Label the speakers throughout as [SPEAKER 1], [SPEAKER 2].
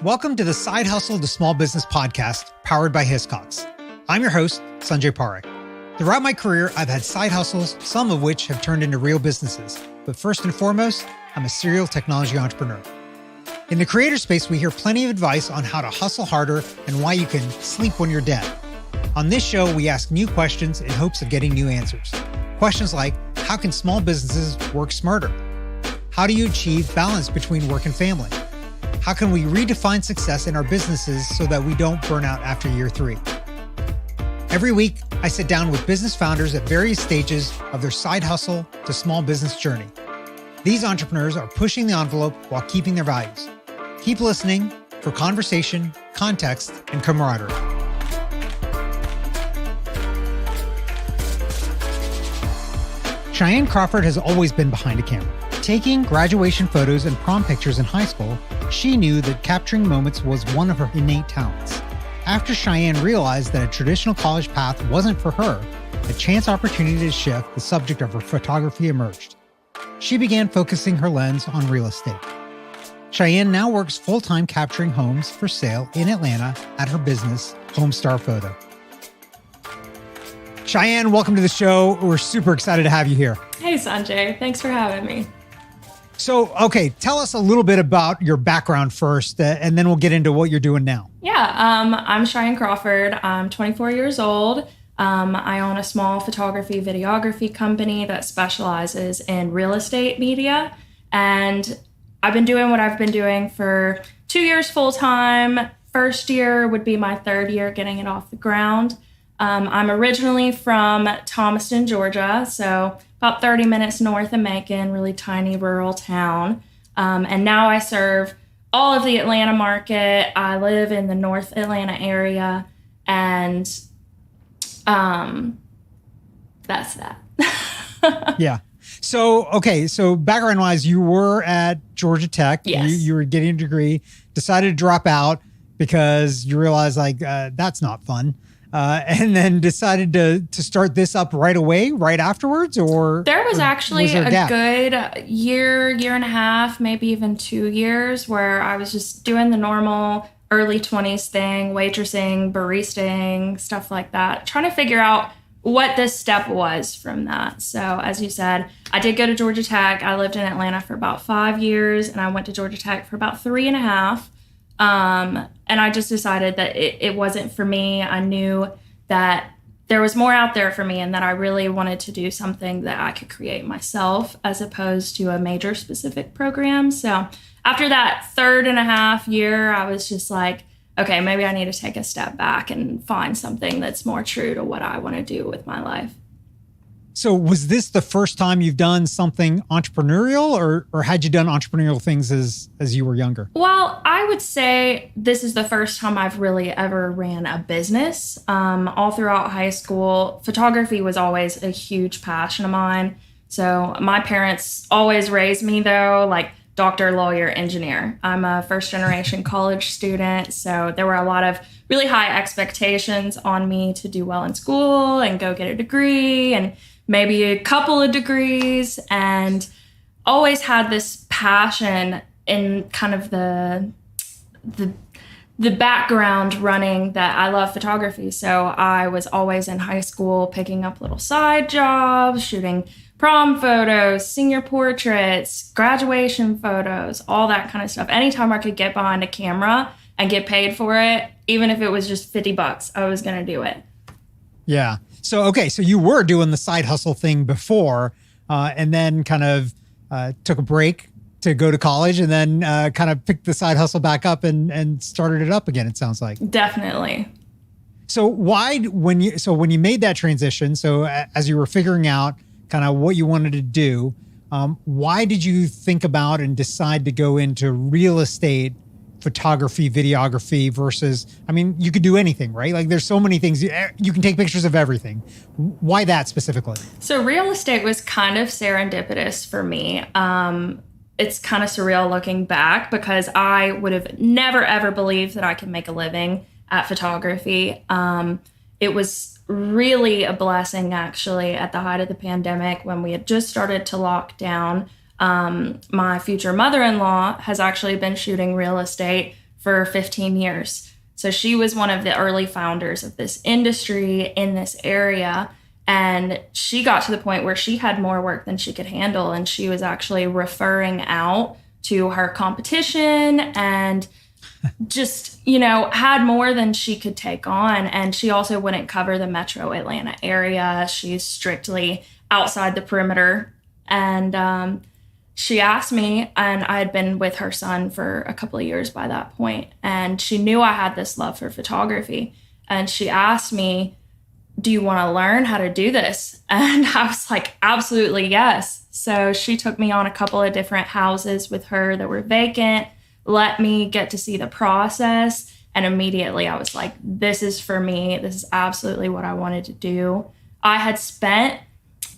[SPEAKER 1] Welcome to the Side Hustle to Small Business podcast, powered by Hiscox. I'm your host, Sanjay Parekh. Throughout my career, I've had side hustles, some of which have turned into real businesses. But first and foremost, I'm a serial technology entrepreneur. In the creator space, we hear plenty of advice on how to hustle harder and why you can sleep when you're dead. On this show, we ask new questions in hopes of getting new answers. Questions like, how can small businesses work smarter? How do you achieve balance between work and family? How can we redefine success in our businesses so that we don't burn out after year 3? Every week, I sit down with business founders at various stages of their side hustle to small business journey. These entrepreneurs are pushing the envelope while keeping their values. Keep listening for conversation, context, and camaraderie. Cheyenne Crawford has always been behind a camera. Taking graduation photos and prom pictures in high school, she knew that capturing moments was one of her innate talents. After Cheyenne realized that a traditional college path wasn't for her, a chance opportunity to shift the subject of her photography emerged. She began focusing her lens on real estate. Cheyenne now works full-time capturing homes for sale in Atlanta at her business, HomeStar Photo. Cheyenne, welcome to the show. We're super excited to have you here.
[SPEAKER 2] Hey, Sanjay. Thanks for having me.
[SPEAKER 1] So, okay, tell us a little bit about your background first, and then we'll get into what you're doing now.
[SPEAKER 2] Yeah, I'm Cheyenne Crawford. I'm 24 years old. I own a small photography, videography company that specializes in real estate media. And I've been doing what I've been doing for 2 years full-time. First year would be my third year getting it off the ground. I'm originally from Thomaston, Georgia, so about 30 minutes north of Macon, really tiny rural town. And now I serve all of the Atlanta market. I live in the North Atlanta area, and that's that.
[SPEAKER 1] Yeah. So, okay, so background-wise, you were at Georgia Tech.
[SPEAKER 2] Yes.
[SPEAKER 1] You were getting a degree, decided to drop out because you realized, that's not fun. And then decided to start this up right away, right afterwards, or
[SPEAKER 2] there was actually
[SPEAKER 1] was there a gap?
[SPEAKER 2] Good year and a half, maybe even 2 years where I was just doing the normal early 20s thing, waitressing, baristaing, stuff like that, trying to figure out what this step was from that. So as you said, I did go to Georgia Tech. I lived in Atlanta for about 5 years, and I went to Georgia Tech for about 3.5. And I just decided that it wasn't for me. I knew that there was more out there for me and that I really wanted to do something that I could create myself as opposed to a major specific program. So after that 3.5 year, I was just like, okay, maybe I need to take a step back and find something that's more true to what I want to do with my life.
[SPEAKER 1] So was this the first time you've done something entrepreneurial, or had you done entrepreneurial things as you were younger?
[SPEAKER 2] Well, I would say this is the first time I've really ever ran a business. All throughout high school, photography was always a huge passion of mine. So my parents always raised me, though, like doctor, lawyer, engineer. I'm a first-generation college student, so there were a lot of really high expectations on me to do well in school and go get a degree and maybe a couple of degrees, and always had this passion in kind of the background running that I love photography. So I was always in high school picking up little side jobs, shooting prom photos, senior portraits, graduation photos, all that kind of stuff. Anytime I could get behind a camera and get paid for it, even if it was just $50, I was going to do it.
[SPEAKER 1] Yeah. So, okay, so you were doing the side hustle thing before, and then kind of took a break to go to college, and then kind of picked the side hustle back up and started it up again, it sounds like.
[SPEAKER 2] Definitely.
[SPEAKER 1] So when you made that transition, so as you were figuring out kind of what you wanted to do, why did you think about and decide to go into real estate photography, videography versus, you could do anything, right? Like there's so many things. You can take pictures of everything. Why that specifically?
[SPEAKER 2] So real estate was kind of serendipitous for me. It's kind of surreal looking back because I would have never, ever believed that I could make a living at photography. It was really a blessing, actually, at the height of the pandemic when we had just started to lock down. My future mother-in-law has actually been shooting real estate for 15 years. So she was one of the early founders of this industry in this area. And she got to the point where she had more work than she could handle. And she was actually referring out to her competition and just, had more than she could take on. And she also wouldn't cover the metro Atlanta area. She's strictly outside the perimeter. And she asked me, and I had been with her son for a couple of years by that point, and she knew I had this love for photography. And she asked me, do you want to learn how to do this? And I was like, absolutely, yes. So she took me on a couple of different houses with her that were vacant, let me get to see the process. And immediately I was like, this is for me. This is absolutely what I wanted to do. I had spent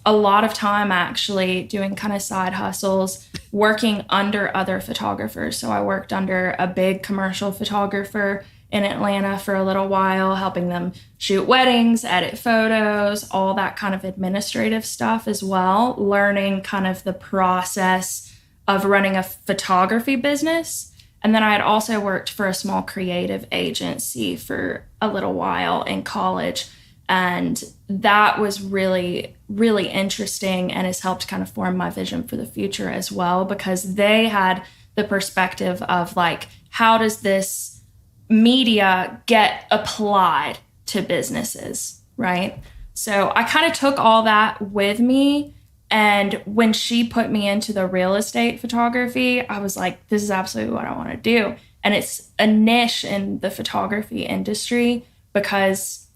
[SPEAKER 2] a lot of time actually doing kind of side hustles, working under other photographers. So I worked under a big commercial photographer in Atlanta for a little while, helping them shoot weddings, edit photos, all that kind of administrative stuff as well, learning kind of the process of running a photography business. And then I had also worked for a small creative agency for a little while in college. And that was really, really interesting and has helped kind of form my vision for the future as well, because they had the perspective of like, how does this media get applied to businesses, right? So I kind of took all that with me. And when she put me into the real estate photography, I was like, this is absolutely what I want to do. And it's a niche in the photography industry because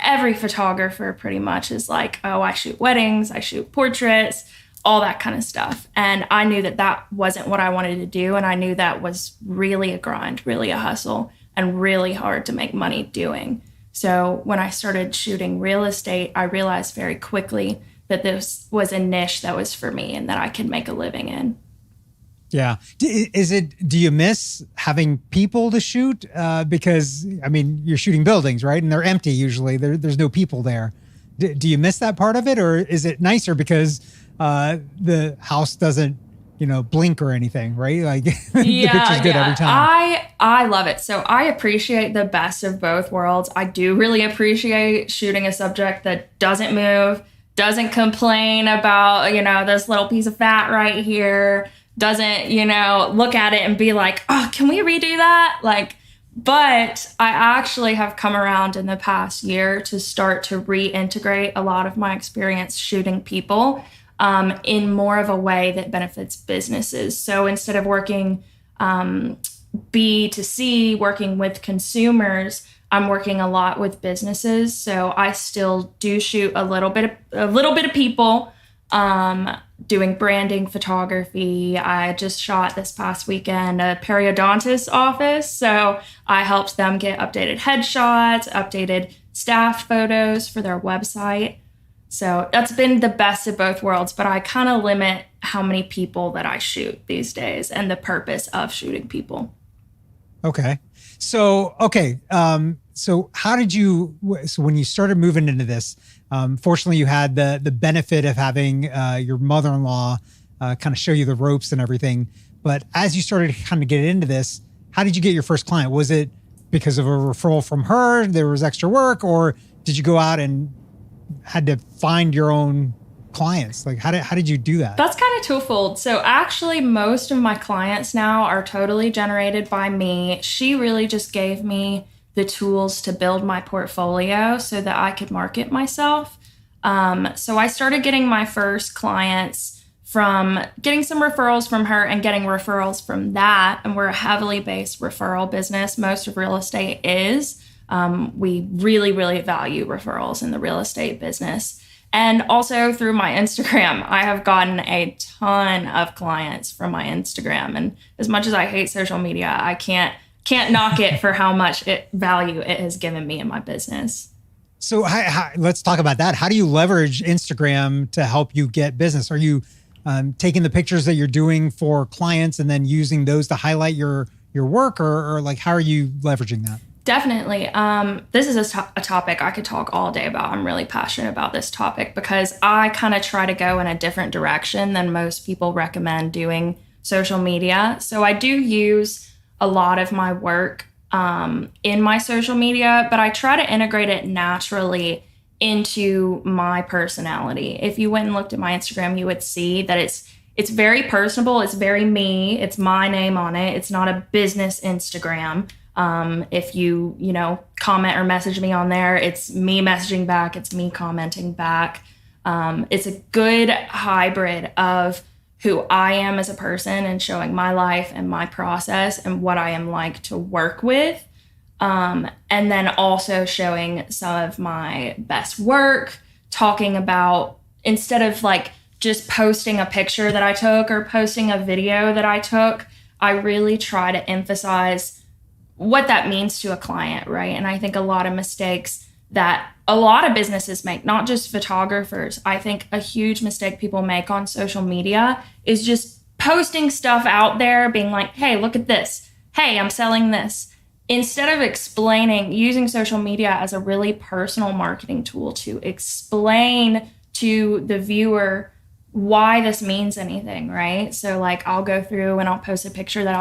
[SPEAKER 2] every photographer pretty much is like, oh, I shoot weddings, I shoot portraits, all that kind of stuff. And I knew that that wasn't what I wanted to do. And I knew that was really a grind, really a hustle, and really hard to make money doing. So when I started shooting real estate, I realized very quickly that this was a niche that was for me and that I could make a living in.
[SPEAKER 1] Yeah. Do you miss having people to shoot? Because, I mean, you're shooting buildings, right? And they're empty usually. There's no people there. Do you miss that part of it? Or is it nicer because the house doesn't, blink or anything, right? Like the picture's good every time.
[SPEAKER 2] I love it. So I appreciate the best of both worlds. I do really appreciate shooting a subject that doesn't move, doesn't complain about, this little piece of fat right here, doesn't, look at it and be like, oh, can we redo that? But I actually have come around in the past year to start to reintegrate a lot of my experience shooting people in more of a way that benefits businesses. So instead of working B to C, working with consumers, I'm working a lot with businesses. So I still do shoot a little bit of people, doing branding photography. I just shot this past weekend a periodontist office. So I helped them get updated headshots, updated staff photos for their website. So that's been the best of both worlds, but I kind of limit how many people that I shoot these days and the purpose of shooting people.
[SPEAKER 1] Okay. So how did so when you started moving into this, fortunately you had the benefit of having your mother-in-law kind of show you the ropes and everything. But as you started to kind of get into this, how did you get your first client? Was it because of a referral from her, there was extra work, or did you go out and had to find your own clients? Like how did you do that?
[SPEAKER 2] That's kind of twofold. So actually most of my clients now are totally generated by me. She really just gave me the tools to build my portfolio so that I could market myself. So I started getting my first clients from getting some referrals from her and getting referrals from that. And we're a heavily based referral business. Most of real estate is. We really, really value referrals in the real estate business. And also through my Instagram, I have gotten a ton of clients from my Instagram. And as much as I hate social media, I can't knock it for how much value it has given me in my business.
[SPEAKER 1] So let's talk about that. How do you leverage Instagram to help you get business? Are you taking the pictures that you're doing for clients and then using those to highlight your work, or like how are you leveraging that?
[SPEAKER 2] Definitely. This is a topic I could talk all day about. I'm really passionate about this topic because I kind of try to go in a different direction than most people recommend doing social media. So I do use a lot of my work in my social media, but I try to integrate it naturally into my personality. If you went and looked at my Instagram, you would see that it's very personable. It's very me. It's my name on it. It's not a business Instagram. If you comment or message me on there, it's me messaging back. It's me commenting back. It's a good hybrid of who I am as a person and showing my life and my process and what I am like to work with. And then also showing some of my best work, talking about, instead of like just posting a picture that I took or posting a video that I took, I really try to emphasize what that means to a client, right? And I think a lot of mistakes that a lot of businesses make, not just photographers, I think a huge mistake people make on social media is just posting stuff out there, being like, hey, look at this. Hey, I'm selling this. Instead of explaining, using social media as a really personal marketing tool to explain to the viewer why this means anything, right? So like I'll go through and I'll post a picture that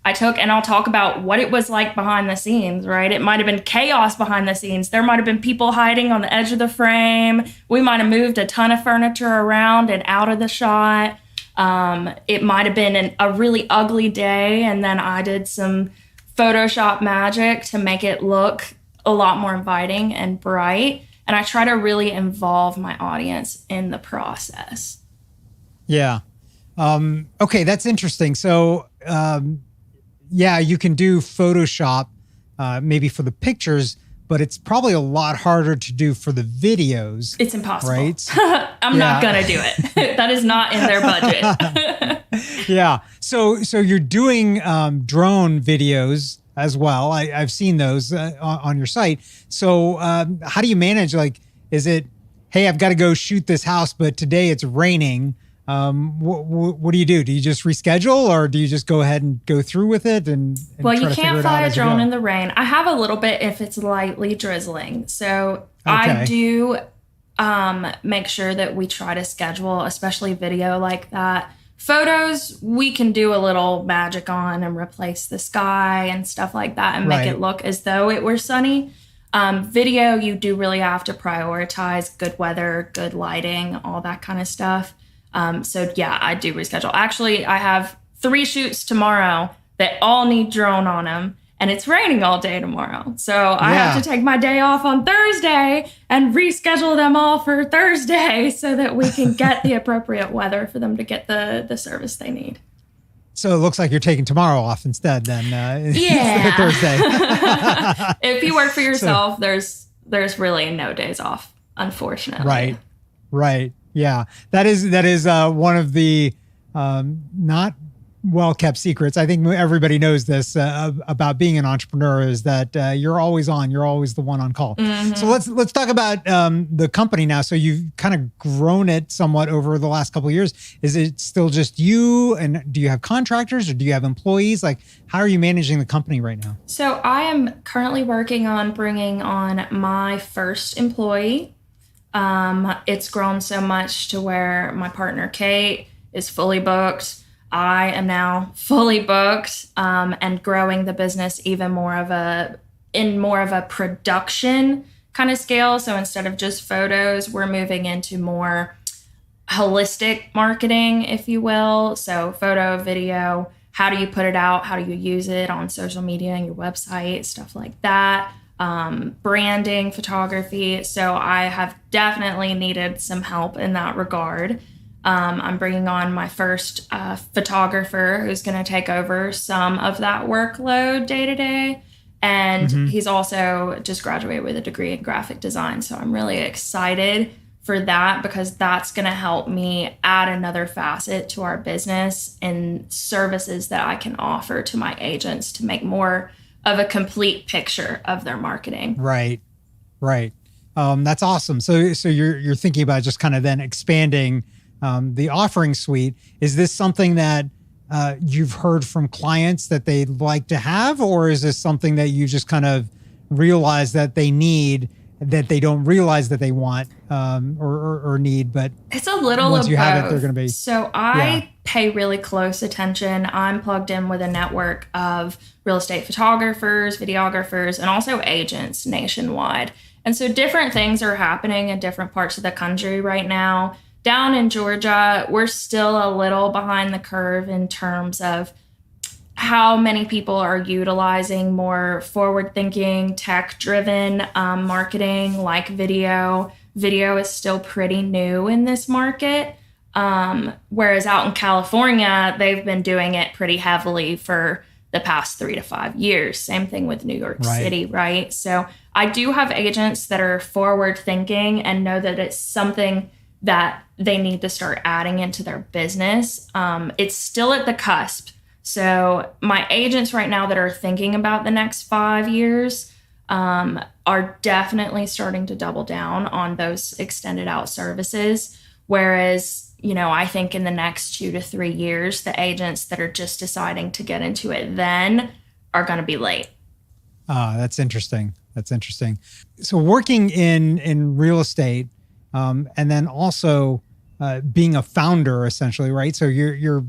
[SPEAKER 2] I took and I'll talk about what it was like behind the scenes, right? It might have been chaos behind the scenes. There might have been people hiding on the edge of the frame. We might have moved a ton of furniture around and out of the shot. It might have been a really ugly day, and then I did some Photoshop magic to make it look a lot more inviting and bright. And I try to really involve my audience in the process.
[SPEAKER 1] Yeah. Okay, that's interesting. So, you can do Photoshop maybe for the pictures, but it's probably a lot harder to do for the videos.
[SPEAKER 2] It's impossible.
[SPEAKER 1] Right?
[SPEAKER 2] I'm not going to do it. That is not in their budget.
[SPEAKER 1] Yeah. So you're doing drone videos as well. I've seen those on your site. So how do you manage, like, is it, hey, I've got to go shoot this house, but today it's raining. What do you do? Do you just reschedule, or do you just go ahead and go through with it?
[SPEAKER 2] Well, you can't fly a drone in the rain. I have a little bit if it's lightly drizzling. So I do make sure that we try to schedule, especially video like that. Photos, we can do a little magic on and replace the sky and stuff like that and make it look as though it were sunny. Video, you do really have to prioritize good weather, good lighting, all that kind of stuff. So yeah, I do reschedule. Actually, I have 3 shoots tomorrow that all need drone on them, and it's raining all day tomorrow. So I have to take my day off on Thursday and reschedule them all for Thursday so that we can get the appropriate weather for them to get the service they need.
[SPEAKER 1] So it looks like you're taking tomorrow off instead then. Instead of Thursday.
[SPEAKER 2] If you work for yourself, there's really no days off, unfortunately.
[SPEAKER 1] Right. Yeah, that is one of the not well-kept secrets. I think everybody knows this about being an entrepreneur, is that you're always on. You're always the one on call. Mm-hmm. So let's talk about the company now. So you've kind of grown it somewhat over the last couple of years. Is it still just you? And do you have contractors or do you have employees? Like, how are you managing the company right now?
[SPEAKER 2] So I am currently working on bringing on my first employee. It's grown so much to where my partner, Kate, is fully booked. I am now fully booked, and growing the business even more of a production kind of scale. So instead of just photos, we're moving into more holistic marketing, if you will. So photo, video, how do you put it out? How do you use it on social media and your website, stuff like that. Branding, photography. So I have definitely needed some help in that regard. I'm bringing on my first photographer who's going to take over some of that workload day to day. And he's also just graduated with a degree in graphic design. So I'm really excited for that, because that's going to help me add another facet to our business and services that I can offer to my agents to make more of a complete picture of their marketing. Right.
[SPEAKER 1] That's awesome. So you're thinking about just kind of then expanding the offering suite. Is this something that you've heard from clients that they'd like to have, or is this something that you just kind of realize that they need that they don't realize that they want or need, but
[SPEAKER 2] it's a little
[SPEAKER 1] once
[SPEAKER 2] of
[SPEAKER 1] you
[SPEAKER 2] both.
[SPEAKER 1] have it, they're going to be.
[SPEAKER 2] So I pay really close attention. I'm plugged in with a network of real estate photographers, videographers, and also agents nationwide. And so different things are happening in different parts of the country right now. Down in Georgia, we're still a little behind the curve in terms of how many people are utilizing more forward-thinking, tech-driven marketing like video. Video is still pretty new in this market, whereas out in California, they've been doing it pretty heavily for the past 3 to 5 years. Same thing with New York City, right? So I do have agents that are forward-thinking and know that it's something that they need to start adding into their business. It's still at the cusp. So my agents right now that are thinking about the next 5 years are definitely starting to double down on those extended out services. Whereas, I think in the next 2 to 3 years, the agents that are just deciding to get into it then are going to be late.
[SPEAKER 1] That's interesting. So working in real estate, and then also being a founder, essentially, right? So you're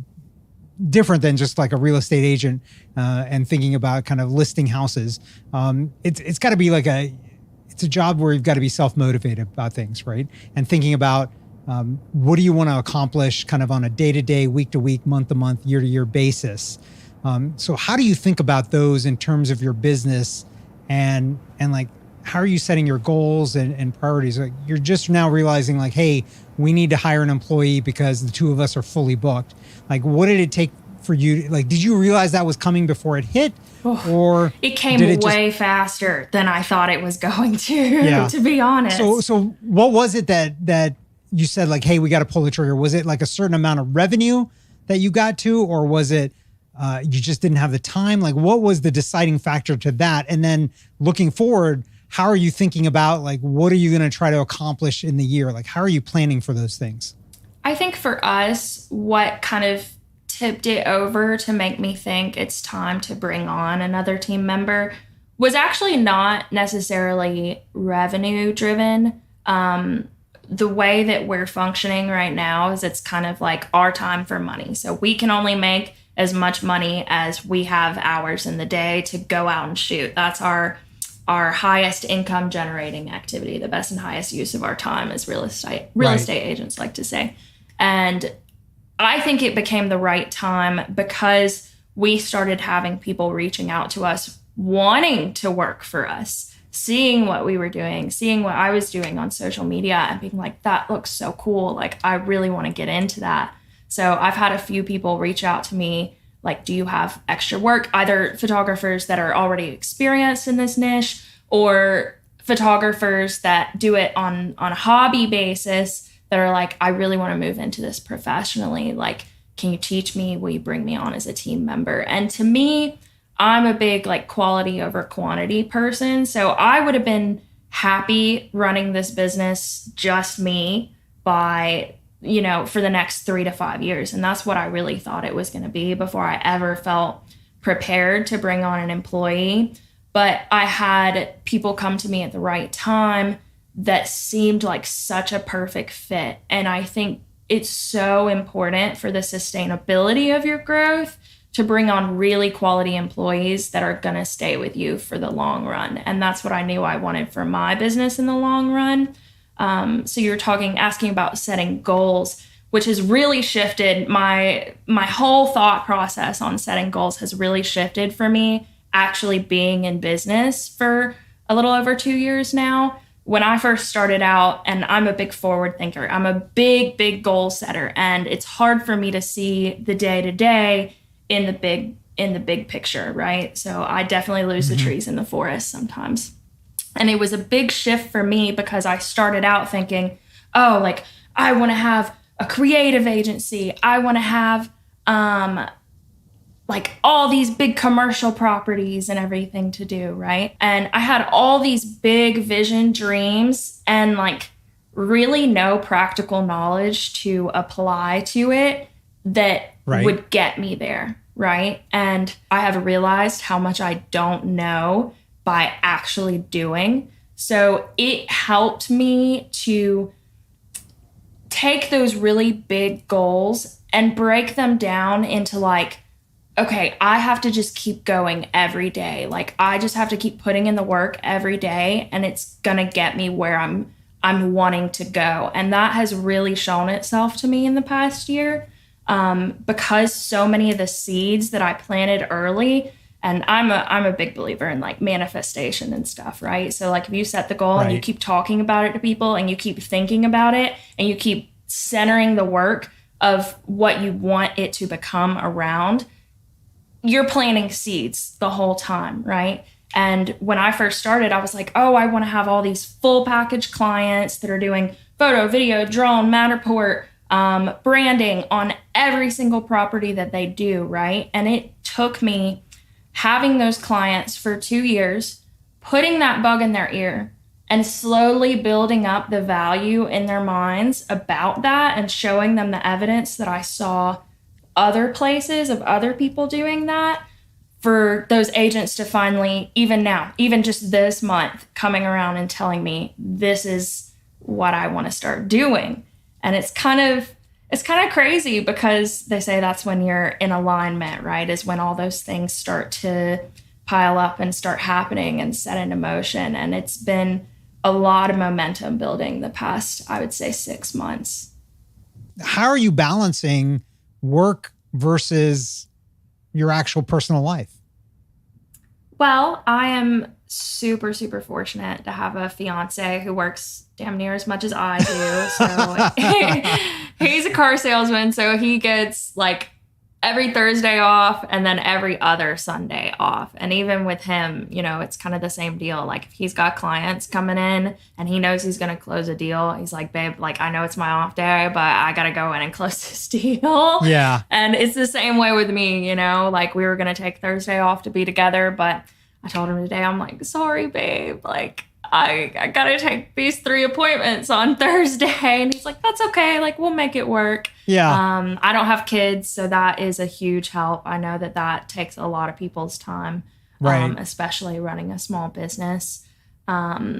[SPEAKER 1] different than just like a real estate agent and thinking about kind of listing houses. It's got to be like it's a job where you've got to be self-motivated about things, right? And thinking about what do you want to accomplish kind of on a day-to-day, week-to-week, month-to-month, year-to-year basis. So how do you think about those in terms of your business and like, how are you setting your goals and priorities? Like you're just now realizing like, hey, we need to hire an employee because the two of us are fully booked. Like, what did it take for you? Like, did you realize that was coming before it hit? Or
[SPEAKER 2] it came way faster than I thought it was going to be honest.
[SPEAKER 1] So what was it that you said like, hey, we got to pull the trigger? Was it like a certain amount of revenue that you got to, or was it you just didn't have the time? Like, what was the deciding factor to that? And then looking forward, how are you thinking about like, what are you going to try to accomplish in the year? Like, how are you planning for those things?
[SPEAKER 2] I think for us, what kind of tipped it over to make me think it's time to bring on another team member was actually not necessarily revenue driven. The way that we're functioning right now is it's kind of like our time for money. So we can only make as much money as we have hours in the day to go out and shoot. That's our highest income generating activity. The best and highest use of our time as real estate agents like to say. And I think it became the right time because we started having people reaching out to us wanting to work for us, seeing what we were doing, seeing what I was doing on social media and being like, that looks so cool. Like, I really want to get into that. So I've had a few people reach out to me like, do you have extra work? Either photographers that are already experienced in this niche or photographers that do it on a hobby basis that are like, I really want to move into this professionally. Like, can you teach me? Will you bring me on as a team member? And to me, I'm a big like quality over quantity person. So I would have been happy running this business, just me, by for the next 3 to 5 years. And that's what I really thought it was going to be before I ever felt prepared to bring on an employee. But I had people come to me at the right time that seemed like such a perfect fit. And I think it's so important for the sustainability of your growth to bring on really quality employees that are going to stay with you for the long run. And that's what I knew I wanted for my business in the long run. So you're asking about setting goals, which has really shifted my whole thought process on setting goals has really shifted for me actually being in business for a little over 2 years now. When I first started out, and I'm a big forward thinker, I'm a big goal setter, and it's hard for me to see the day to day in the big picture, right? So I definitely lose the trees in the forest sometimes. And it was a big shift for me because I started out thinking, oh, like I want to have a creative agency. I want to have like all these big commercial properties and everything to do, right? And I had all these big vision dreams and like really no practical knowledge to apply to it that would get me there, right? And I have realized how much I don't know by actually doing. So it helped me to take those really big goals and break them down into like, okay, I have to just keep going every day. Like I just have to keep putting in the work every day, and it's going to get me where I'm wanting to go. And that has really shown itself to me in the past year, because so many of the seeds that I planted early, and I'm a big believer in like manifestation and stuff, right? So like if you set the goal and you keep talking about it to people and you keep thinking about it and you keep centering the work of what you want it to become around, you're planting seeds the whole time, right? And when I first started, I was like, oh, I want to have all these full package clients that are doing photo, video, drone, Matterport, branding on every single property that they do, right? And it took me having those clients for 2 years, putting that bug in their ear, and slowly building up the value in their minds about that and showing them the evidence that I saw other places of other people doing that, for those agents to finally, even now, even just this month, coming around and telling me this is what I want to start doing. And it's kind of crazy, because they say that's when you're in alignment, right? Is when all those things start to pile up and start happening and set into motion. And it's been a lot of momentum building the past, I would say, 6 months.
[SPEAKER 1] How are you balancing work versus your actual personal life?
[SPEAKER 2] Well, I am super, super fortunate to have a fiance who works damn near as much as I do. So he's a car salesman. So he gets like every Thursday off and then every other Sunday off. And even with him, you know, it's kind of the same deal. Like if he's got clients coming in and he knows he's going to close a deal, he's like, babe, like I know it's my off day, but I got to go in and close this deal.
[SPEAKER 1] Yeah.
[SPEAKER 2] And it's the same way with me, you know, like we were going to take Thursday off to be together, but I told him today, I'm like, sorry, babe, like I got to take these 3 appointments on Thursday. And he's like, that's okay. Like, we'll make it work.
[SPEAKER 1] Yeah.
[SPEAKER 2] I don't have kids, so that is a huge help. I know that takes a lot of people's time,
[SPEAKER 1] right.
[SPEAKER 2] Especially running a small business. This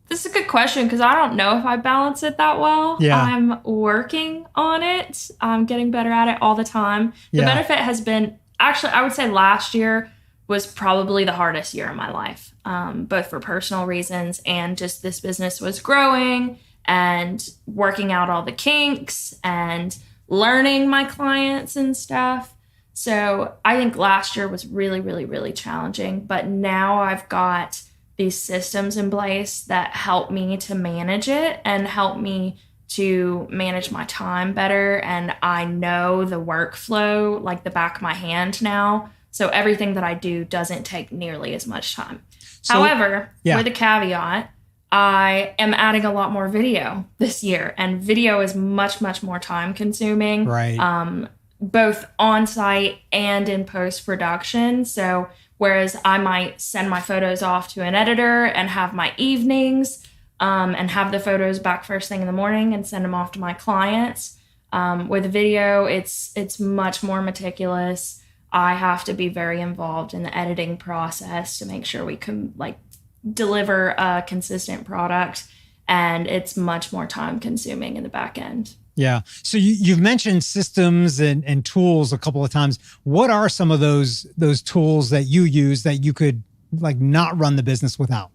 [SPEAKER 2] is a good question, because I don't know if I balance it that well.
[SPEAKER 1] Yeah.
[SPEAKER 2] I'm working on it. I'm getting better at it all the time. The benefit has been, actually, I would say last year was probably the hardest year of my life, both for personal reasons and just this business was growing and working out all the kinks and learning my clients and stuff. So I think last year was really, really, really challenging. But now I've got these systems in place that help me to manage it and help me to manage my time better. And I know the workflow like the back of my hand now. So everything that I do doesn't take nearly as much time. So, however, with a caveat, I am adding a lot more video this year, and video is much, much more time consuming,
[SPEAKER 1] right?
[SPEAKER 2] Both on site and in post-production. So whereas I might send my photos off to an editor and have my evenings, and have the photos back first thing in the morning and send them off to my clients. With video, it's much more meticulous. I have to be very involved in the editing process to make sure we can like deliver a consistent product, and it's much more time consuming in the back end.
[SPEAKER 1] Yeah. So you've mentioned systems and tools a couple of times. What are some of those tools that you use that you could like not run the business without?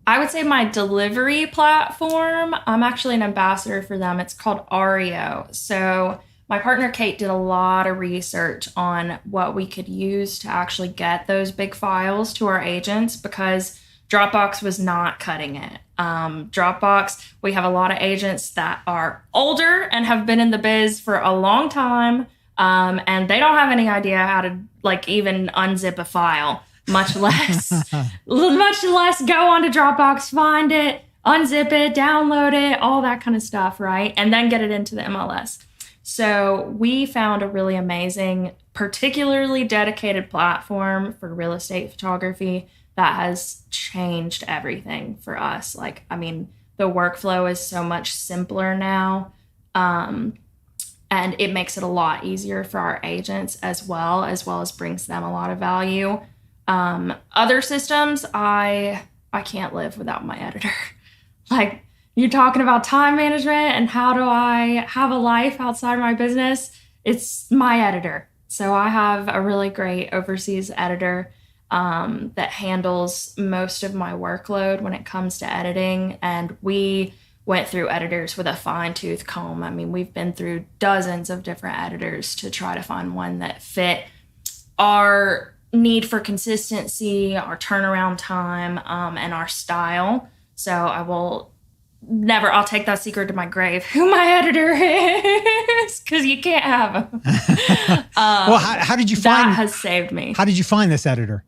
[SPEAKER 2] I would say my delivery platform, I'm actually an ambassador for them. It's called Ario. So my partner, Kate, did a lot of research on what we could use to actually get those big files to our agents, because Dropbox was not cutting it. Dropbox, we have a lot of agents that are older and have been in the biz for a long time, and they don't have any idea how to like even unzip a file, much less go onto Dropbox, find it, unzip it, download it, all that kind of stuff, right? And then get it into the MLS. So we found a really amazing, particularly dedicated platform for real estate photography that has changed everything for us. Like, I mean, the workflow is so much simpler now. And it makes it a lot easier for our agents as well as brings them a lot of value. Other systems, I can't live without my editor. Like, you're talking about time management and how do I have a life outside my business? It's my editor. So I have a really great overseas editor that handles most of my workload when it comes to editing. And we went through editors with a fine-tooth comb. I mean, we've been through dozens of different editors to try to find one that fit our need for consistency, our turnaround time, and our style. So I'll take that secret to my grave, who my editor is, because you can't have them.
[SPEAKER 1] Well, how did you find...
[SPEAKER 2] That has saved me.
[SPEAKER 1] How did you find this editor?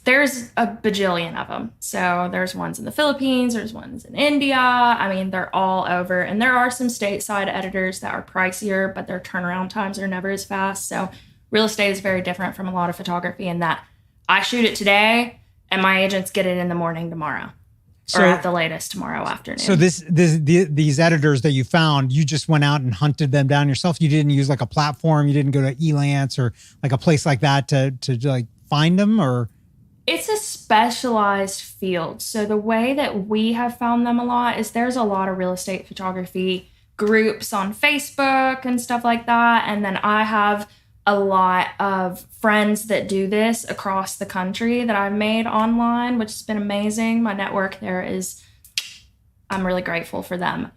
[SPEAKER 2] There's a bajillion of them. So there's ones in the Philippines, there's ones in India. I mean, they're all over. And there are some stateside editors that are pricier, but their turnaround times are never as fast. So real estate is very different from a lot of photography in that I shoot it today and my agents get it in the morning tomorrow. Or at the latest tomorrow afternoon. So
[SPEAKER 1] these editors that you found, you just went out and hunted them down yourself? You didn't use like a platform? You didn't go to Elance or like a place like that to like find them? Or
[SPEAKER 2] it's a specialized field. So the way that we have found them a lot is there's a lot of real estate photography groups on Facebook and stuff like that. And then I have a lot of friends that do this across the country that I've made online, which has been amazing. My network there I'm really grateful for them.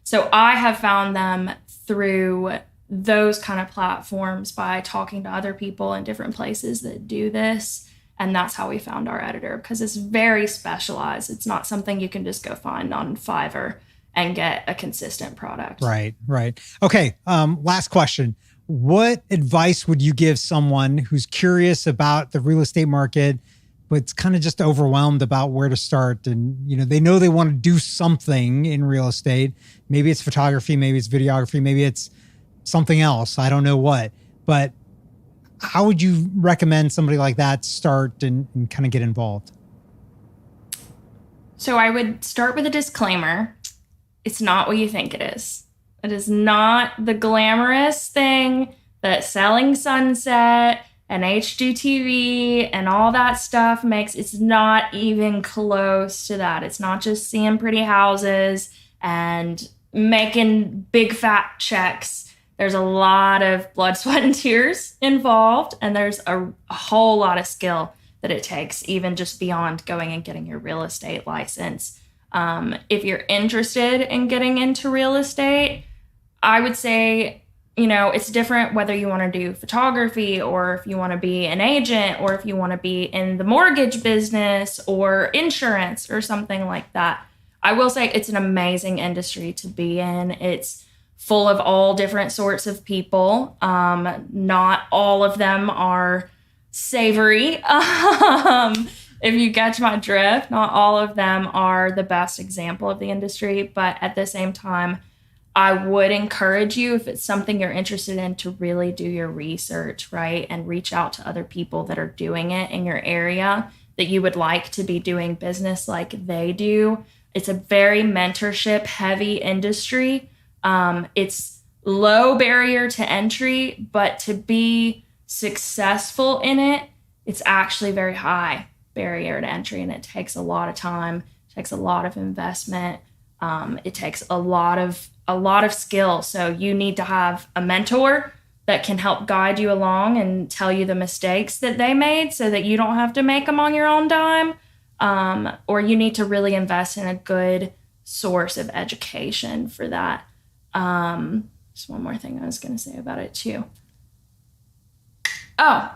[SPEAKER 2] So I have found them through those kind of platforms by talking to other people in different places that do this. And that's how we found our editor, because it's very specialized. It's not something you can just go find on Fiverr and get a consistent product.
[SPEAKER 1] Right. Okay. Last question. What advice would you give someone who's curious about the real estate market, but kind of just overwhelmed about where to start? And, they know they want to do something in real estate. Maybe it's photography, maybe it's videography, maybe it's something else. I don't know what, but how would you recommend somebody like that start and kind of get involved?
[SPEAKER 2] So I would start with a disclaimer. It's not what you think it is. It is not the glamorous thing that selling sunset and HGTV and all that stuff makes. It's not even close to that. It's not just seeing pretty houses and making big fat checks. There's a lot of blood, sweat, and tears involved, and there's a whole lot of skill that it takes, even just beyond going and getting your real estate license. If you're interested in getting into real estate, I would say, it's different whether you want to do photography or if you want to be an agent or if you want to be in the mortgage business or insurance or something like that. I will say it's an amazing industry to be in. It's full of all different sorts of people. Not all of them are savory. If you catch my drift, not all of them are the best example of the industry, but at the same time, I would encourage you, if it's something you're interested in, to really do your research, right? And reach out to other people that are doing it in your area that you would like to be doing business like they do. It's a very mentorship heavy industry. It's low barrier to entry, but to be successful in it, it's actually very high barrier to entry, and it takes a lot of time, it takes a lot of investment. It takes a lot of skill. So you need to have a mentor that can help guide you along and tell you the mistakes that they made so that you don't have to make them on your own dime. Or you need to really invest in a good source of education for that. Just one more thing I was going to say about it too. Oh,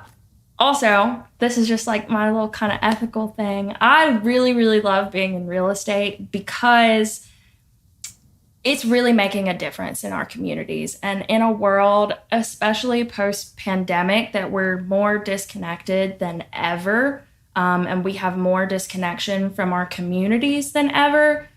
[SPEAKER 2] also, this is just like my little kind of ethical thing. I really, really love being in real estate because it's really making a difference in our communities. And in a world, especially post-pandemic, that we're more disconnected than ever, and we have more disconnection from our communities than ever,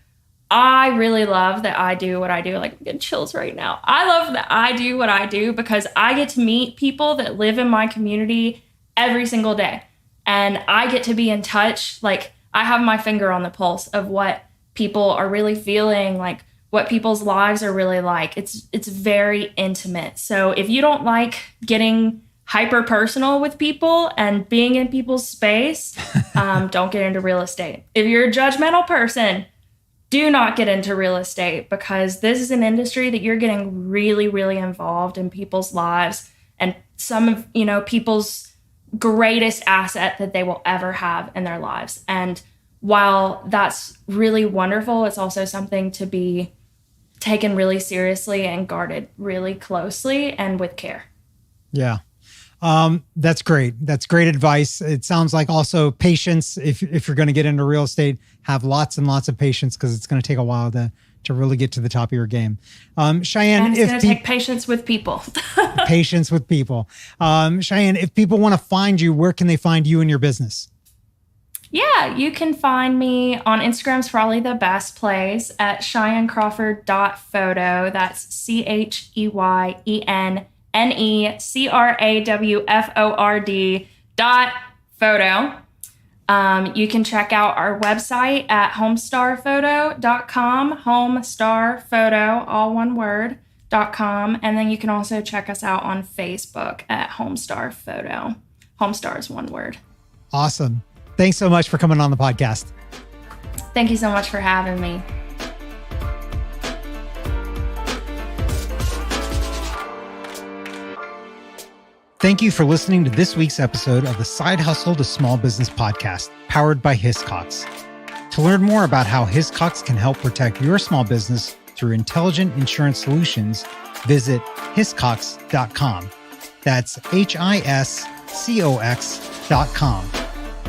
[SPEAKER 2] I really love that I do what I do. Like, I'm getting chills right now. I love that I do what I do because I get to meet people that live in my community every single day. And I get to be in touch. Like, I have my finger on the pulse of what people are really feeling, like what people's lives are really like. It's very intimate. So if you don't like getting hyper personal with people and being in people's space, don't get into real estate. If you're a judgmental person, do not get into real estate, because this is an industry that you're getting really, really involved in people's lives and some of, people's greatest asset that they will ever have in their lives. And while that's really wonderful, it's also something to be taken really seriously and guarded really closely and with care.
[SPEAKER 1] Yeah. That's great. That's great advice. It sounds like also patience. If you're going to get into real estate, have lots and lots of patience, because it's going to take a while to really get to the top of your game. Cheyenne,
[SPEAKER 2] and it's going to take patience with people.
[SPEAKER 1] Patience with people. Cheyenne, if people want to find you, where can they find you and your business?
[SPEAKER 2] Yeah, you can find me on Instagram. Is probably the best place at CheyenneCrawford.photo. That's CheyenneCrawford.photo. You can check out our website at HomeStarPhoto.com, HomeStarPhoto, all one word, .com. And then you can also check us out on Facebook at HomeStar Photo. HomeStar is one word.
[SPEAKER 1] Awesome. Thanks so much for coming on the podcast.
[SPEAKER 2] Thank you so much for having me.
[SPEAKER 1] Thank you for listening to this week's episode of the Side Hustle to Small Business podcast, powered by Hiscox. To learn more about how Hiscox can help protect your small business through intelligent insurance solutions, visit hiscox.com. That's HISCOX.com.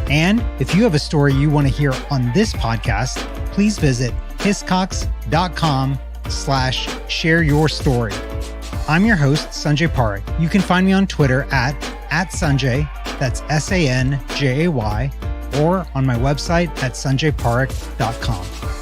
[SPEAKER 1] And if you have a story you want to hear on this podcast, please visit hiscox.com/share your story. I'm your host, Sanjay Parekh. You can find me on Twitter at Sanjay, that's SANJAY, or on my website at sanjayparekh.com.